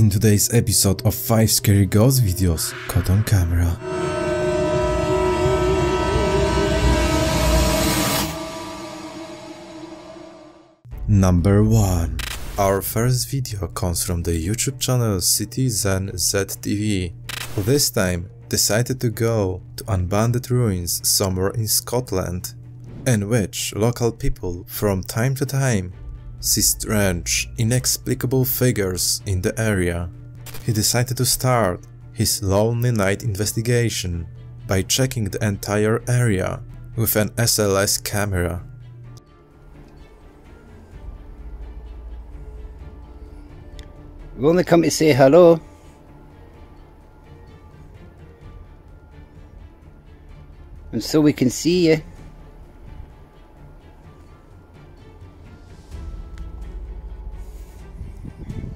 in today's episode of 5 Scary Ghost Videos Caught on Camera. Number 1. Our first video comes from the YouTube channel Citizen ZTV, who this time decided to go to abandoned ruins somewhere in Scotland, in which local people from time to time see strange, inexplicable figures in the area. He decided to start his lonely night investigation by checking the entire area with an SLS camera. We've only come to say hello. And so we can see you.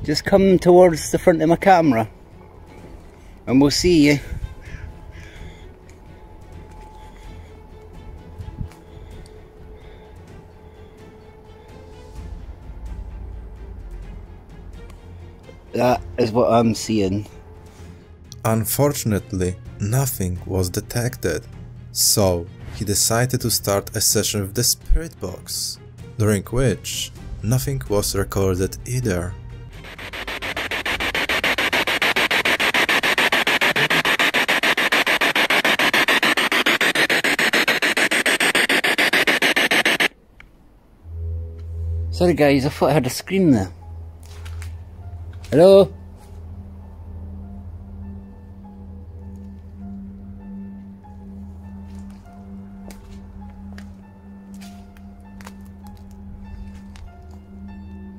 Just come towards the front of my camera and we'll see you. That is what I'm seeing. Unfortunately, nothing was detected, so he decided to start a session with the spirit box, during which nothing was recorded either. Sorry guys, I thought I had a scream there. Hello?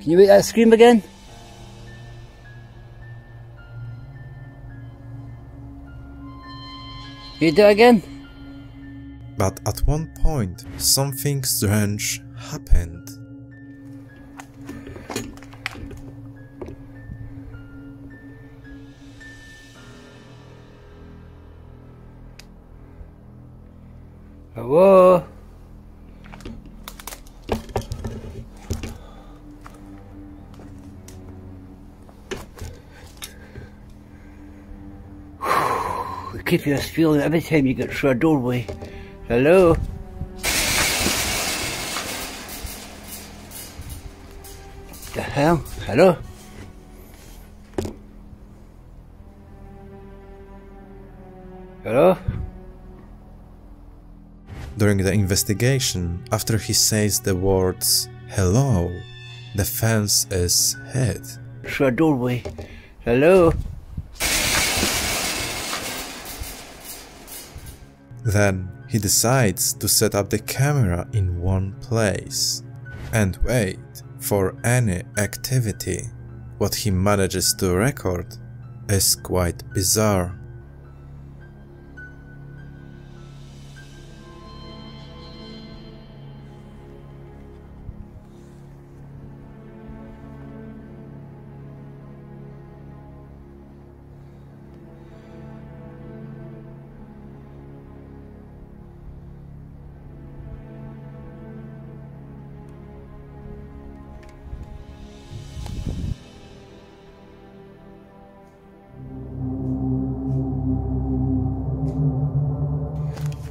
Can you make that scream again? Can you do it again? But at one point, something strange happened. Hello? We keep this feeling every time you get through a doorway. Hello? The hell? Hello? Hello? During the investigation, after he says the words "hello", the fence is hit. Through a doorway. Hello? Then he decides to set up the camera in one place and wait for any activity. What he manages to record is quite bizarre.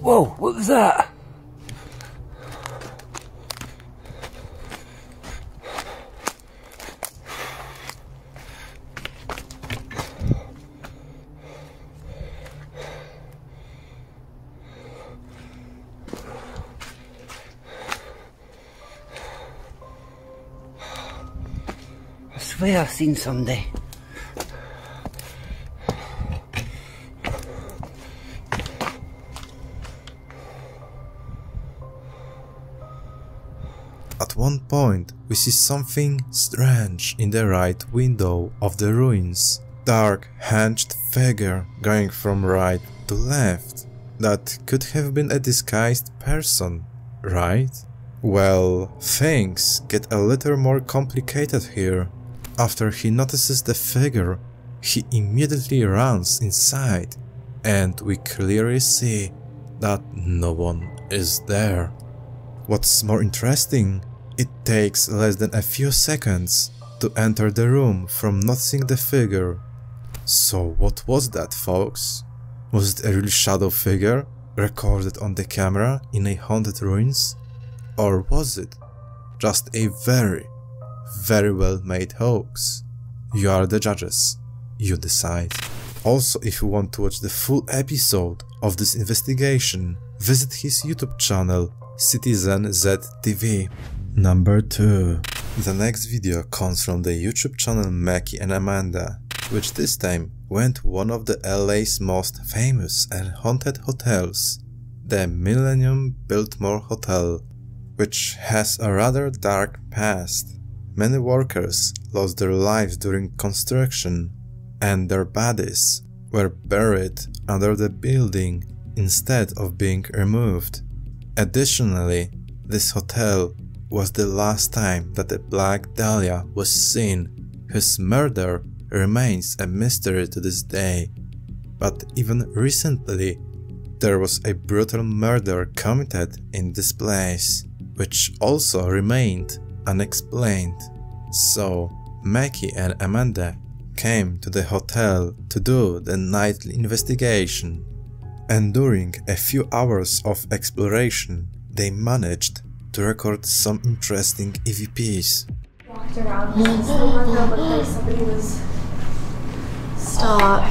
Whoa, what was that? I swear I've seen somebody. At one point, we see something strange in the right window of the ruins. Dark, hinged figure going from right to left. That could have been a disguised person, right? Well, things get a little more complicated here. After he notices the figure, he immediately runs inside, and we clearly see that no one is there. What's more interesting, it takes less than a few seconds to enter the room from noticing the figure. So what was that, folks? Was it a real shadow figure recorded on the camera in a haunted ruins? Or was it just a very well made hoax? You are the judges, you decide. Also, if you want to watch the full episode of this investigation, visit his YouTube channel Citizen ZTV. Number 2. The next video comes from the YouTube channel Mackie and Amanda, which this time went to one of the LA's most famous and haunted hotels, the Millennium Biltmore Hotel, which has a rather dark past. Many workers lost their lives during construction, and their bodies were buried under the building instead of being removed. Additionally, this hotel was the last time that a Black Dahlia was seen, whose murder remains a mystery to this day. But even recently, there was a brutal murder committed in this place, which also remained unexplained. So, Mackie and Amanda came to the hotel to do the nightly investigation. And during a few hours of exploration, they managed to record some interesting EVPs. Walked around the window, but there somebody was... Stop.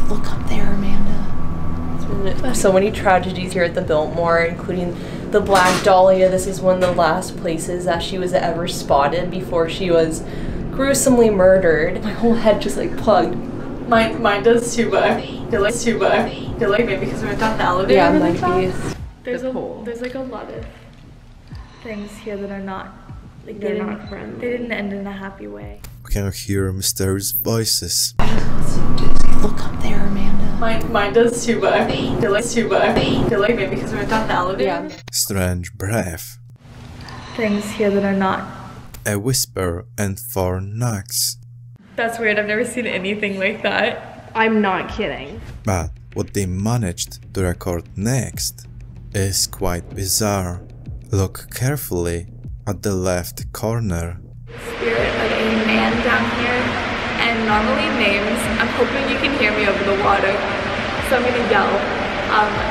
Look up there, Amanda. So many tragedies here at the Biltmore, including the Black Dahlia. This is one of the last places that she was ever spotted before she was gruesomely murdered. My whole head just like plugged. Mine does too, but I feel like maybe because we went down the elevator. Yeah, it might be. There's like a lot of things here that are not like they didn't end in a happy way. We can hear mysterious voices. Look up there, Amanda. Mine does too, but I feel like maybe because we went down the elevator. Yeah. Strange breath. Things here that are not. A whisper and 4 knocks. That's weird. I've never seen anything like that. I'm not kidding. But what they managed to record next is quite bizarre. Look carefully at the left corner. Spirit of a man down here, and normally names, I'm hoping you can hear me over the water, so I'm gonna yell.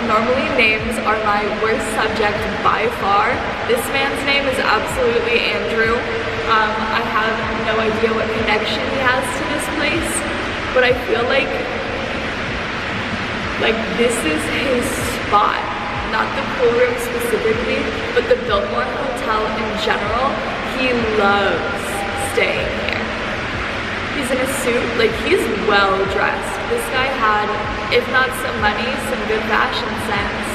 Normally names are my worst subject by far. This man's name is absolutely Andrew. I have no idea what connection he has to this place, but I feel like this is his spot. Not the pool room specifically, but the Biltmore Hotel in general. He loves staying here. He's in a suit, like he's well dressed. This guy had, if not some money, some good fashion sense.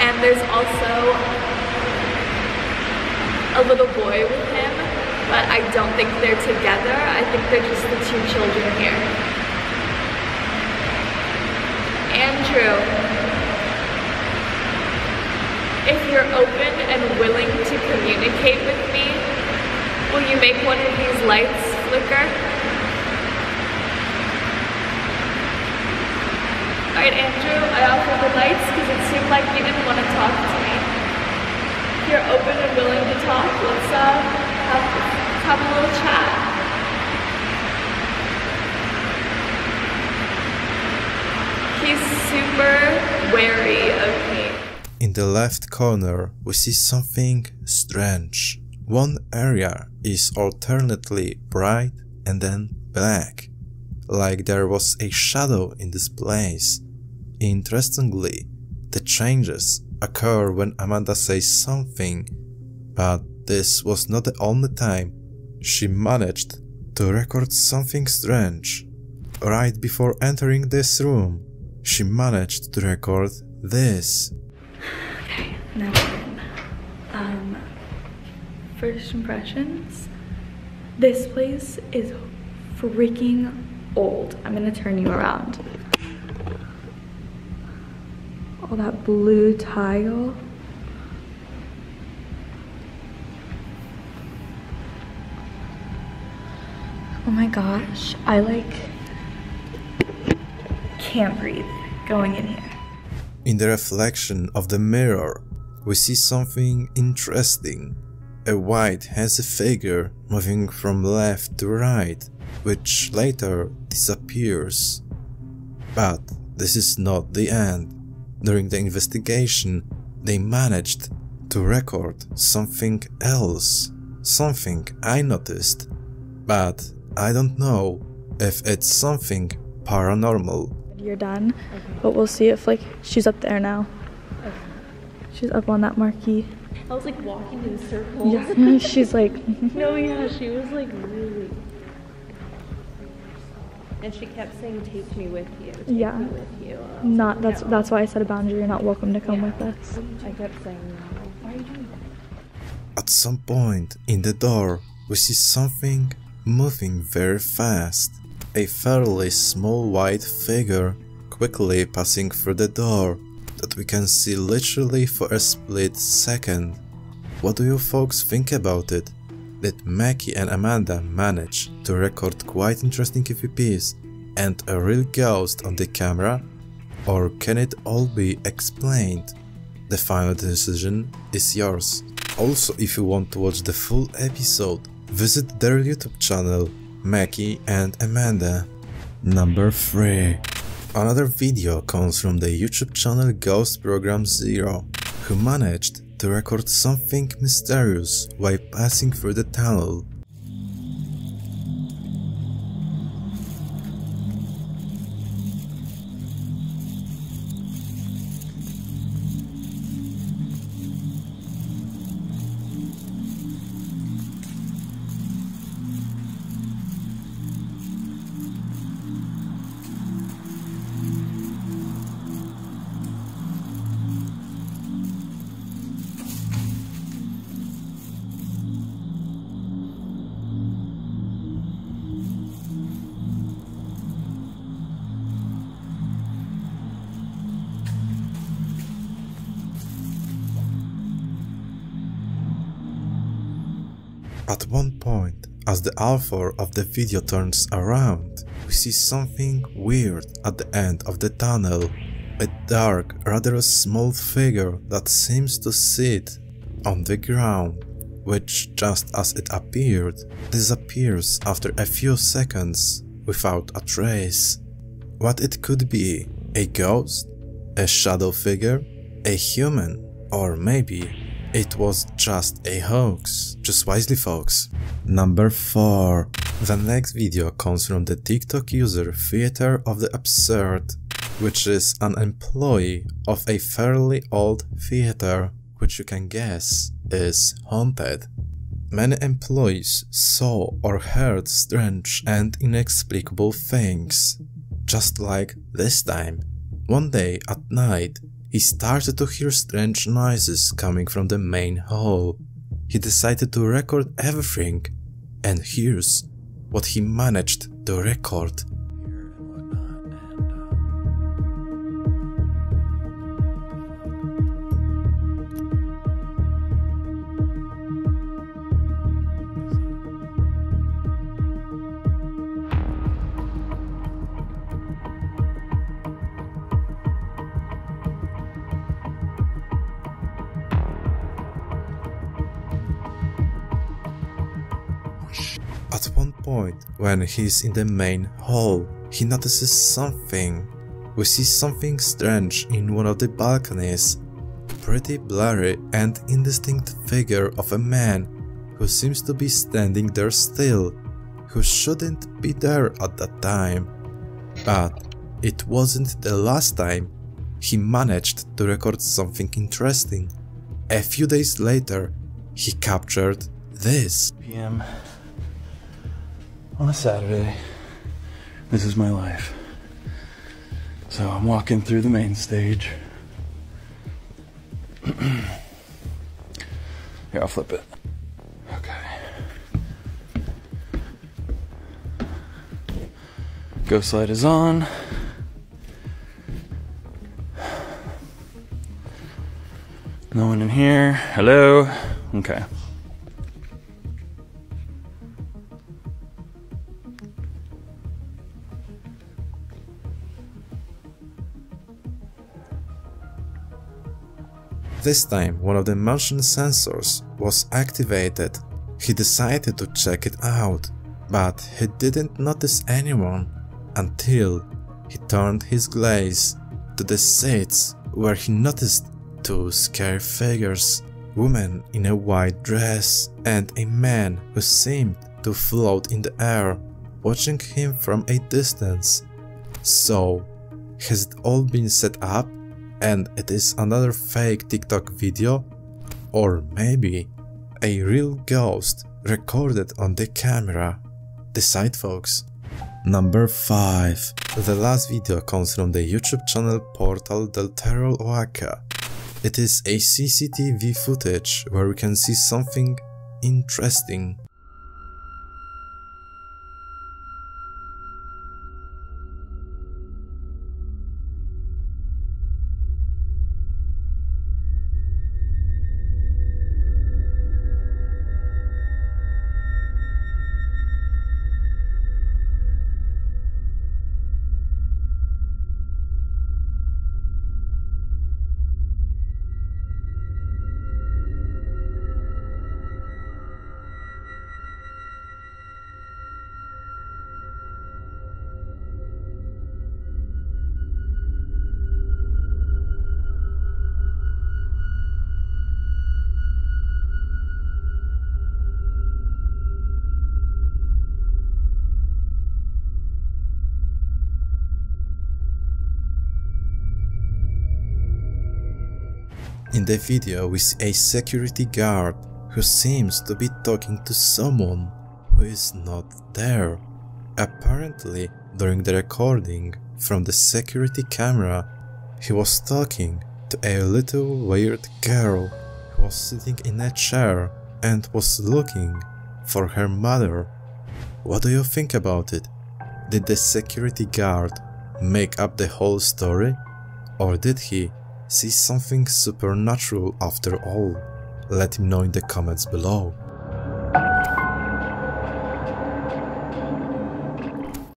And there's also a little boy with him, but I don't think they're together. I think they're just the 2 children here. Andrew, if you're open and willing to communicate with me, will you make one of these lights flicker? Alright, Andrew, I offered the lights because it seemed like you didn't want to talk to me. If you're open and willing to talk, let's have a little chat. He's super wary of me. In the left corner, we see something strange. One area is alternately bright and then black, like there was a shadow in this place. Interestingly, the changes occur when Amanda says something, but this was not the only time she managed to record something strange. Right before entering this room, she managed to record this. Okay, now then. First impressions. This place is freaking old. I'm gonna turn you around. All that blue tile. Oh my gosh, I can't breathe going in here. In the reflection of the mirror, we see something interesting. A white hazy figure moving from left to right, which later disappears. But this is not the end. During the investigation, they managed to record something else, something I noticed, but I don't know if it's something paranormal. You're done, but we'll see if she's up there now. She's up on that marquee. I was like walking in circles. Yeah, she's like. No, yeah, she was like really. And she kept saying, "Take me with you." Take Yeah. me with you. Not that's why I set a boundary. You're not welcome to come with us. I kept saying, "No." Why are you doing that? At some point in the door, we see something moving very fast. A fairly small white figure quickly passing through the door that we can see literally for a split second. What do you folks think about it? Did Mackie and Amanda manage to record quite interesting EVPs and a real ghost on the camera? Or can it all be explained? The final decision is yours. Also, if you want to watch the full episode, visit their YouTube channel, Mackie and Amanda. Number 3. Another video comes from the YouTube channel Ghost Program 0, who managed to record something mysterious while passing through the tunnel. At one point, as the author of the video turns around, we see something weird at the end of the tunnel. A dark, rather small figure that seems to sit on the ground, which just as it appeared, disappears after a few seconds without a trace. What it could be? A ghost? A shadow figure? A human? Or maybe it was just a hoax. Choose wisely, folks. Number 4. The next video comes from the TikTok user Theater of the Absurd, which is an employee of a fairly old theater, which you can guess is haunted. Many employees saw or heard strange and inexplicable things. Just like this time. One day at night, he started to hear strange noises coming from the main hall. He decided to record everything, and here's what he managed to record. At one point, when he's in the main hall, he notices something. We see something strange in one of the balconies. Pretty blurry and indistinct figure of a man who seems to be standing there still, who shouldn't be there at that time. But it wasn't the last time he managed to record something interesting. A few days later, he captured this. PM on a Saturday. This is my life. So I'm walking through the main stage. Here, I'll flip it. Okay. Ghost light is on. No one in here. Hello? Okay. This time one of the motion sensors was activated. He decided to check it out, but he didn't notice anyone until he turned his gaze to the seats, where he noticed two scary figures, woman in a white dress and a man who seemed to float in the air, watching him from a distance. So, has it all been set up and it is another fake TikTok video? Or maybe a real ghost recorded on the camera? Decide, folks. Number 5. The last video comes from the YouTube channel Portal del Terror Oaxaca. It is a CCTV footage where we can see something interesting. In the video we see a security guard who seems to be talking to someone who is not there. Apparently, during the recording from the security camera, he was talking to a little weird girl who was sitting in a chair and was looking for her mother. What do you think about it? Did the security guard make up the whole story? Or did he see something supernatural after all? Let him know in the comments below.